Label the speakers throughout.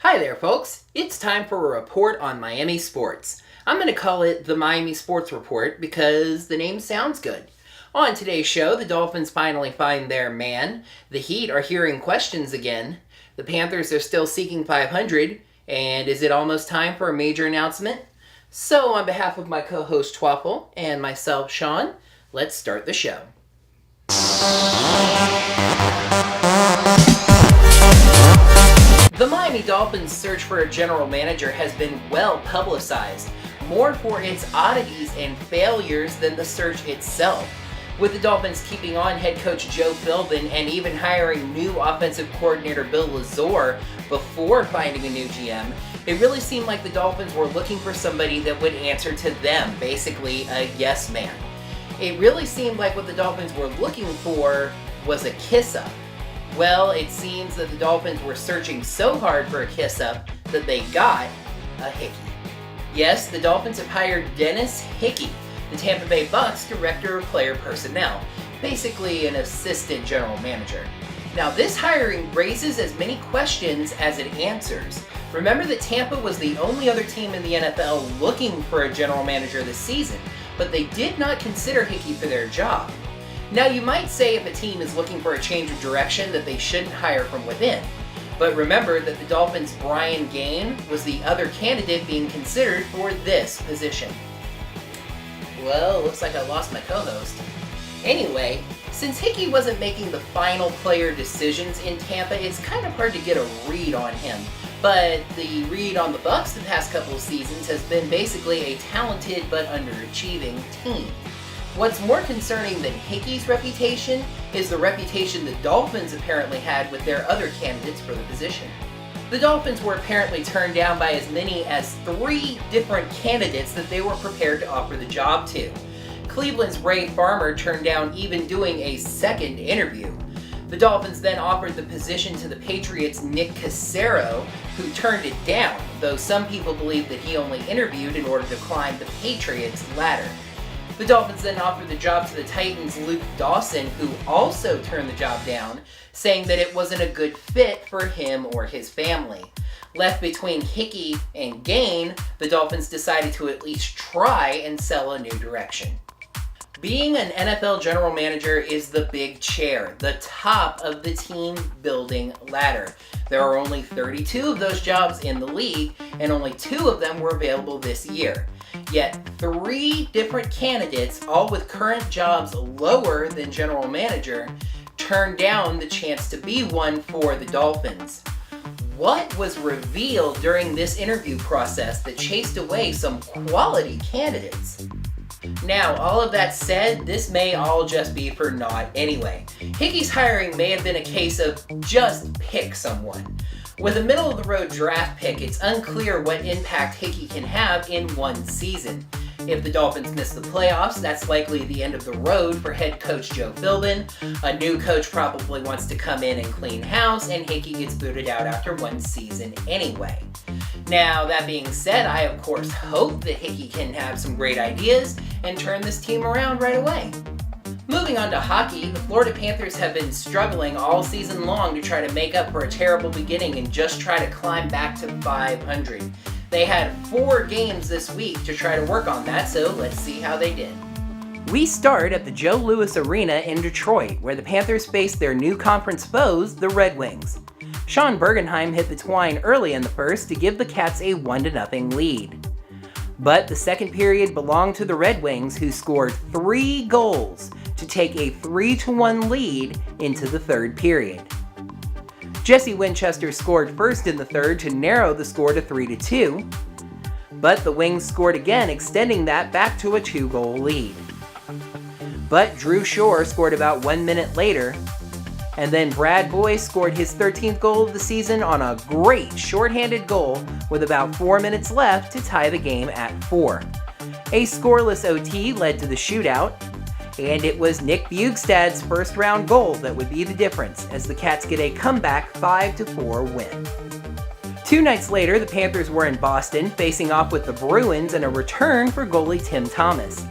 Speaker 1: Hi there, folks. It's time for a report on Miami sports. I'm going to call it the Miami Sports Report because the name sounds good. On today's show, the Dolphins finally find their man, the Heat are hearing questions again, the Panthers are still seeking 500, and is it almost time for a major announcement? So, on behalf of my co-host Twaffle and myself, Sean, let's start the show. The Miami Dolphins' search for a general manager has been well publicized, more for its oddities and failures than the search itself. With the Dolphins keeping on head coach Joe Philbin and even hiring new offensive coordinator Bill Lazor before finding a new GM, it really seemed like the Dolphins were looking for somebody that would answer to them, basically a yes man. It really seemed like what the Dolphins were looking for was a kiss-up. Well, it seems that the Dolphins were searching so hard for a kiss-up that they got a Hickey. Yes, the Dolphins have hired Dennis Hickey, the Tampa Bay Bucs Director of Player Personnel, basically an assistant general manager. Now, this hiring raises as many questions as it answers. Remember that Tampa was the only other team in the NFL looking for a general manager this season, but they did not consider Hickey for their job. Now, you might say if a team is looking for a change of direction that they shouldn't hire from within. But remember that the Dolphins' Brian Gaine was the other candidate being considered for this position. Well, looks like I lost my co-host. Anyway, since Hickey wasn't making the final player decisions in Tampa, it's kind of hard to get a read on him. But the read on the Bucs the past couple of seasons has been basically a talented but underachieving team. What's more concerning than Hickey's reputation is the reputation the Dolphins apparently had with their other candidates for the position. The Dolphins were apparently turned down by as many as 3 different candidates that they were prepared to offer the job to. Cleveland's Ray Farmer turned down even doing a second interview. The Dolphins then offered the position to the Patriots' Nick Cassero, who turned it down, though some people believe that he only interviewed in order to climb the Patriots' ladder. The Dolphins then offered the job to the Titans' Luke Dawson, who also turned the job down, saying that it wasn't a good fit for him or his family. Left between Hickey and Gaine, the Dolphins decided to at least try and sell a new direction. Being an NFL general manager is the big chair, the top of the team building ladder. There are only 32 of those jobs in the league, and only 2 of them were available this year. Yet 3 different candidates, all with current jobs lower than general manager, turned down the chance to be one for the Dolphins. What was revealed during this interview process that chased away some quality candidates? Now, all of that said, this may all just be for naught anyway. Hickey's hiring may have been a case of just pick someone. With a middle-of-the-road draft pick, it's unclear what impact Hickey can have in one season. If the Dolphins miss the playoffs, that's likely the end of the road for head coach Joe Philbin. A new coach probably wants to come in and clean house, and Hickey gets booted out after one season anyway. Now, that being said, I of course hope that Hickey can have some great ideas and turn this team around right away. Moving on to hockey, the Florida Panthers have been struggling all season long to try to make up for a terrible beginning and just try to climb back to 500. They had 4 games this week to try to work on that, so let's see how they did. We start at the Joe Louis Arena in Detroit, where the Panthers face their new conference foes, the Red Wings. Sean Bergenheim hit the twine early in the first to give the Cats a 1-0 lead. But the second period belonged to the Red Wings, who scored 3 goals to take a 3-1 lead into the third period. Jesse Winchester scored first in the third to narrow the score to 3-2, but the Wings scored again, extending that back to a 2-goal lead. But Drew Shore scored about 1 minute later, and then Brad Boyce scored his 13th goal of the season on a great shorthanded goal with about 4 minutes left to tie the game at 4. A scoreless OT led to the shootout, and it was Nick Bjugstad's first round goal that would be the difference as the Cats get a comeback 5-4 win. 2 nights later, the Panthers were in Boston facing off with the Bruins in a return for goalie Tim Thomas.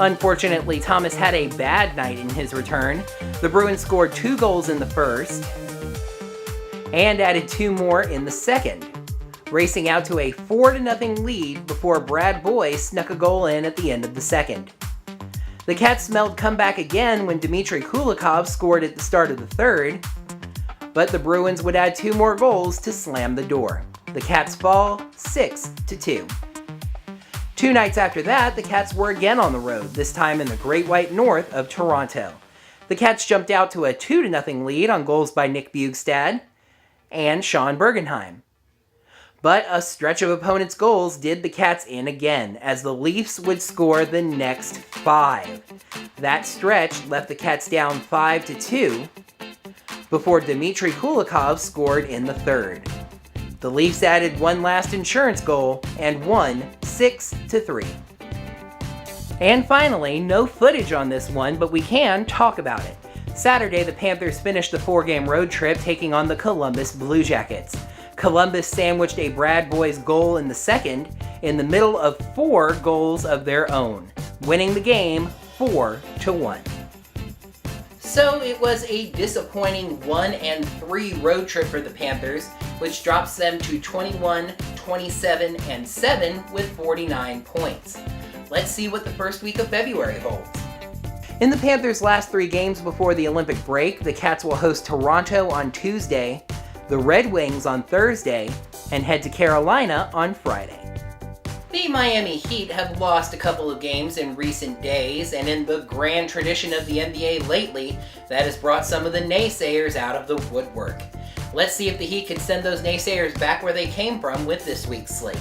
Speaker 1: Unfortunately, Thomas had a bad night in his return. The Bruins scored 2 goals in the first and added 2 more in the second. racing out to a 4-0 lead before Brad Boy snuck a goal in at the end of the second. The Cats smelled comeback again when Dmitry Kulikov scored at the start of the third, but the Bruins would add 2 more goals to slam the door. The Cats fall 6-2. 2 nights after that, the Cats were again on the road, this time in the Great White North of Toronto. The Cats jumped out to a 2-0 lead on goals by Nick Bjugstad and Sean Bergenheim. But a stretch of opponents' goals did the Cats in again, as the Leafs would score the next 5. That stretch left the Cats down 5-2 before Dmitry Kulikov scored in the third. The Leafs added one last insurance goal and won 6-3. And finally, no footage on this one, but we can talk about it. Saturday, the Panthers finished the 4-game road trip taking on the Columbus Blue Jackets. Columbus sandwiched a Brad Boy's goal in the second in the middle of 4 goals of their own, winning the game 4-1. So it was a disappointing 1-3 road trip for the Panthers, which drops them to 21, 27, and 7 with 49 points. Let's see what the first week of February holds. In the Panthers' last 3 games before the Olympic break, the Cats will host Toronto on Tuesday, the Red Wings on Thursday, and head to Carolina on Friday. The Miami Heat have lost a couple of games in recent days, and in the grand tradition of the NBA lately, that has brought some of the naysayers out of the woodwork. Let's see if the Heat can send those naysayers back where they came from with this week's slate.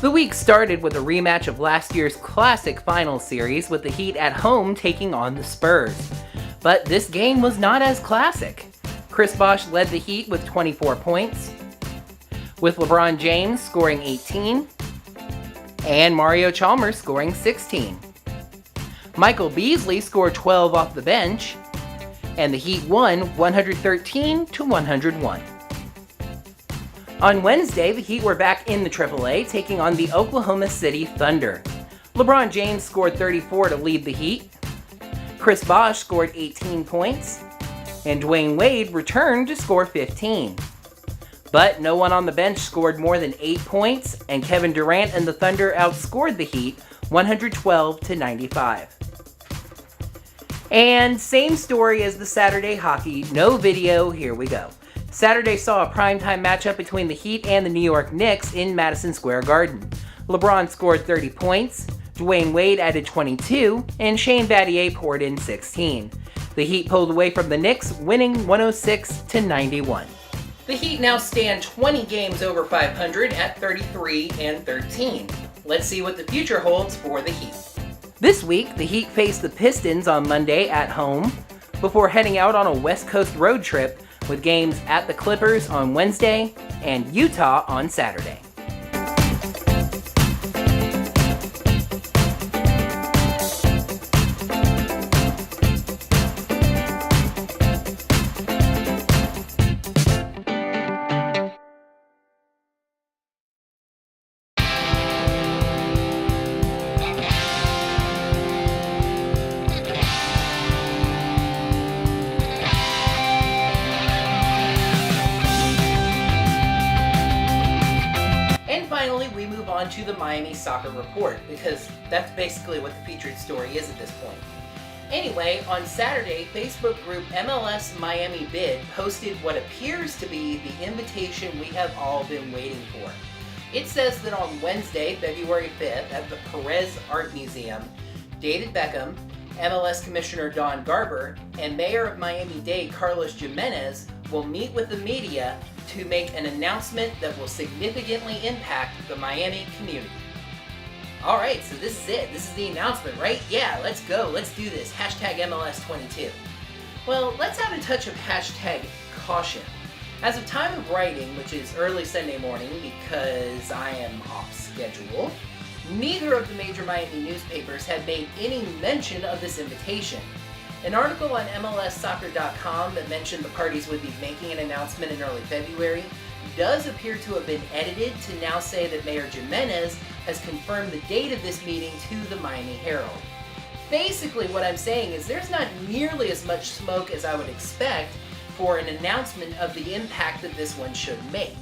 Speaker 1: The week started with a rematch of last year's classic final series, with the Heat at home taking on the Spurs. But this game was not as classic. Chris Bosh led the Heat with 24 points, with LeBron James scoring 18, and Mario Chalmers scoring 16. Michael Beasley scored 12 off the bench, and the Heat won 113-101. On Wednesday, the Heat were back in the AAA, taking on the Oklahoma City Thunder. LeBron James scored 34 to lead the Heat. Chris Bosh scored 18 points, and Dwayne Wade returned to score 15. But no one on the bench scored more than 8 points, and Kevin Durant and the Thunder outscored the Heat 112-95. And same story as the Saturday hockey, no video, here we go. Saturday saw a primetime matchup between the Heat and the New York Knicks in Madison Square Garden. LeBron scored 30 points, Dwayne Wade added 22, and Shane Battier poured in 16. The Heat pulled away from the Knicks, winning 106-91. The Heat now stand 20 games over 500 at 33-13. Let's see what the future holds for the Heat. This week, the Heat face the Pistons on Monday at home, before heading out on a West Coast road trip with games at the Clippers on Wednesday and Utah on Saturday. Finally, we move on to the Miami Soccer Report, because that's basically what the featured story is at this point. Anyway, on Saturday, Facebook group MLS Miami Bid posted what appears to be the invitation we have all been waiting for. It says that on Wednesday, February 5th, at the Perez Art Museum, David Beckham, MLS Commissioner Don Garber, and Mayor of Miami-Dade Carlos Jimenez will meet with the media to make an announcement that will significantly impact the Miami community. Alright, so this is it. This is the announcement, right? Yeah, let's go. Let's do this. Hashtag MLS22. Well, let's add a touch of hashtag caution. As of time of writing, which is early Sunday morning because I am off schedule, neither of the major Miami newspapers had made any mention of this invitation. An article on MLSsoccer.com that mentioned the parties would be making an announcement in early February does appear to have been edited to now say that Mayor Jimenez has confirmed the date of this meeting to the Miami Herald. Basically what I'm saying is there's not nearly as much smoke as I would expect for an announcement of the impact that this one should make.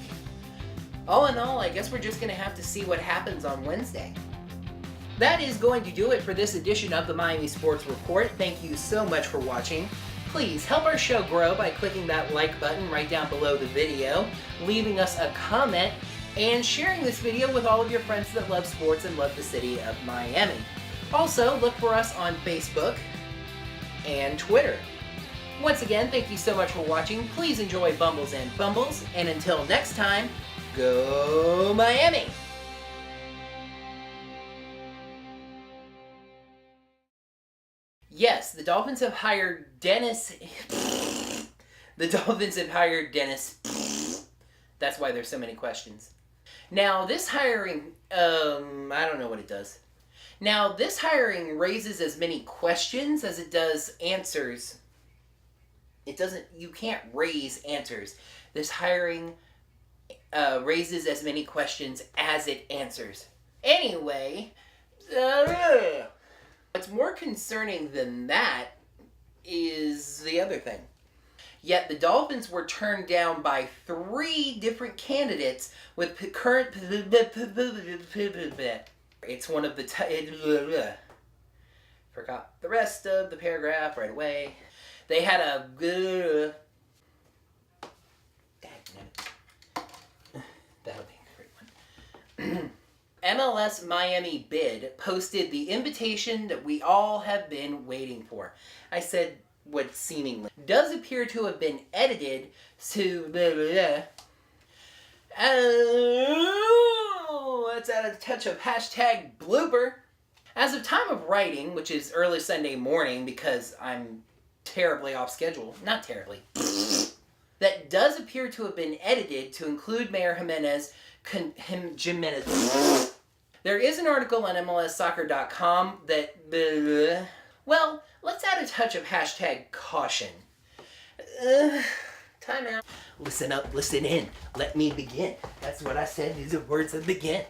Speaker 1: All in all, I guess we're just going to have to see what happens on Wednesday. That is going to do it for this edition of the Miami Sports Report. Thank you so much for watching. Please help our show grow by clicking that like button right down below the video, leaving us a comment, and sharing this video with all of your friends that love sports and love the city of Miami. Also, look for us on Facebook and Twitter. Once again, thank you so much for watching. Please enjoy Bumbles and Fumbles, and until next time, go Miami! Yes, the Dolphins have hired Dennis. The Dolphins have hired Dennis. That's why there's so many questions. Now, this hiring, I don't know what it does. Now, this hiring raises as many questions as it does answers. It doesn't, you can't raise answers. This hiring raises as many questions as it answers. Anyway, what's more concerning than that is the other thing. Yet the Dolphins were turned down by 3 different candidates with current... It's one of the... Forgot the rest of the paragraph right away. They had a... That'll be a great one. MLS Miami bid posted the invitation that we all have been waiting for. I said what seemingly does appear to have been edited to let's add a touch of hashtag blooper. As of time of writing, which is early Sunday morning because I'm terribly off schedule, not terribly, that does appear to have been edited to include Mayor Jimenez. There is an article on MLSsoccer.com that, well, let's add a touch of hashtag caution. Time out. Listen up, listen in. Let me begin. That's what I said. These are words that begin.